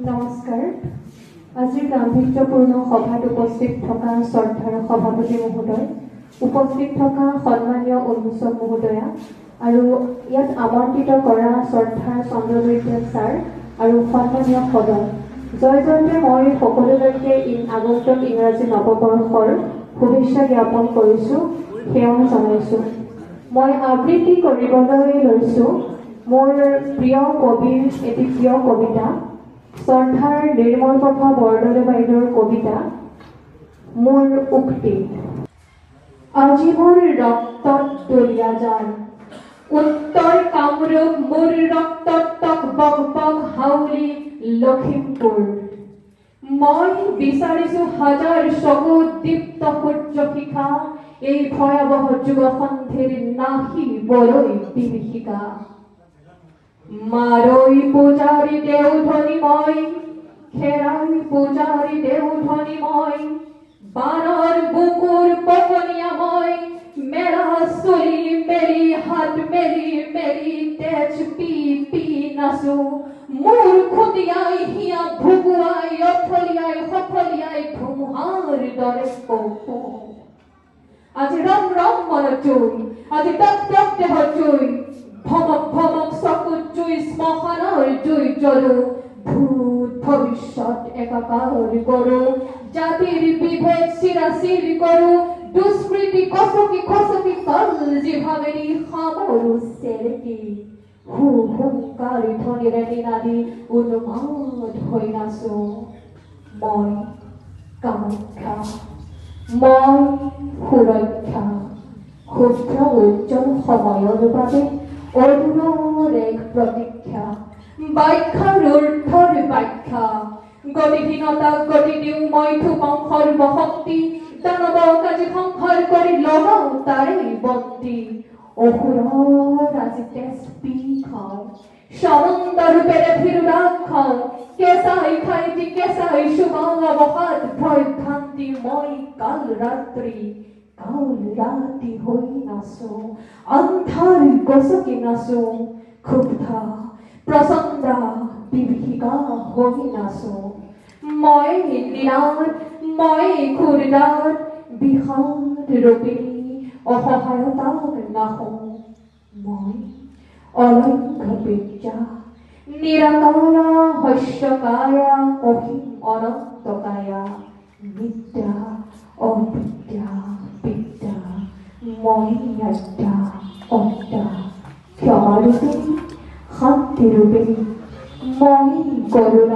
নমস্কাৰ। আজিৰ গাম্ভীৰ্যপূৰ্ণ সভাত উপস্থিত থকা শ্ৰদ্ধাৰ সভাপতি মহোদয়, উপস্থিত থকা সন্মানীয় উন্মোচক মহোদয়া আৰু ইয়াত আমন্ত্ৰিত কৰা শ্ৰদ্ধাৰ চন্দ্ৰদৈত্য ছাৰ আৰু সন্মানীয় সদন, জয় জয়তে মই সকলোলৈকে আগন্তুক ইংৰাজী নৱবৰ্ষৰ শুভেচ্ছা জ্ঞাপন কৰিছোঁ, সেৱা জনাইছোঁ। মই আবৃত্তি কৰিবলৈ লৈছোঁ মোৰ প্ৰিয় কবিৰ এটি প্ৰিয় কবিতা, শ্ৰদ্ধাৰ নিৰ্মল প্ৰভা বৰদলৈ বাইদেউৰ কবিতা মোৰ উক্তি। আজি মোৰ ৰক্তত দলিয়া যায়, উত্তৰ কামৰূপ মোৰ ৰক্তত টক বক বক হাউলি লখিমপুৰ। মই বিচাৰিছো হাজাৰ চকু দীপ্ত সূৰ্য শিখা, এই ভয়াৱহ যুগসন্ধিৰ নাহিবলৈ বিভীষিকা। মাৰৈ পূজাৰী দেওধনী মই, খেৰাই পূজাৰী দেওধনী মই, বানৰ বুকুৰ পকনীয়া মই, মেলা চলি মেলি হাত মেলি মেলি তেজ পি পি নাচো। মোৰ খুটিয়াই হিয়া ভুকুৱাই অথলিয়াই সফলিয়াই ধুমুহাৰ দৰে কঁপো। আজি ৰম ৰম মনত জুই, আজি টক টক দেহত জুই, ভমক ভমক চকুত জুই, শ্মশানৰ জুই জ্বলো। ভূত ভৱিষ্যত একাকাৰ কৰো, জাতিৰ বিভেদ চিৰাচিৰ কৰো, দুষ্কৃতি কচকি খচকি কল জিভামেৰি সামৰো চেৰেকি। হুংকাৰী ধ্বনিৰে নিনাদি উন্মাদ হৈ নাচো। মই কামাখ্যা, মই সুৰক্ষা, শুভ্ৰ উজ্জ্বল সময়ৰ বাবে অদূৰৰ এক প্ৰতীক্ষা। ব্যাখ্যাৰ অৰ্থৰ ব্যাখ্যা, গতিহীনতাক গতি দিওঁ মই থোপাওঁ সৰ্বশক্তি, দানৱক আজি সংহাৰ কৰি লগাওঁ তাৰে বন্দী। অসুৰৰ আজি তেজ পি খাওঁ, সামন্ত ৰূপেৰে ভীৰুৰাগ খাওঁ, কেঁচাই খাইটি কেঁচাই চুবাওঁ অৱসাদ ভ্ৰান্তি। মই কাল ৰাতি হৈ নাচো, আন্ধাৰ গছকি নাচো, ক্ষুব্ধা প্ৰচণ্ডা বিভীষিকা হৈ নাচো। মই নীলাত, মই ক্ষুৰদাত, বিষাদ ৰূপিণী অসহায়তাক নাশো। মই অলংঘ বিদ্যা, নিৰাকায়া শস্যকায়া অসীম অনন্তকায়া, বিদ্যা অবিদ্যা বিদ্যা, মই আদ্যা অদ্যা, ক্ষমা ৰূপিণী শান্তি ৰূপিণী, মই কৰোণা।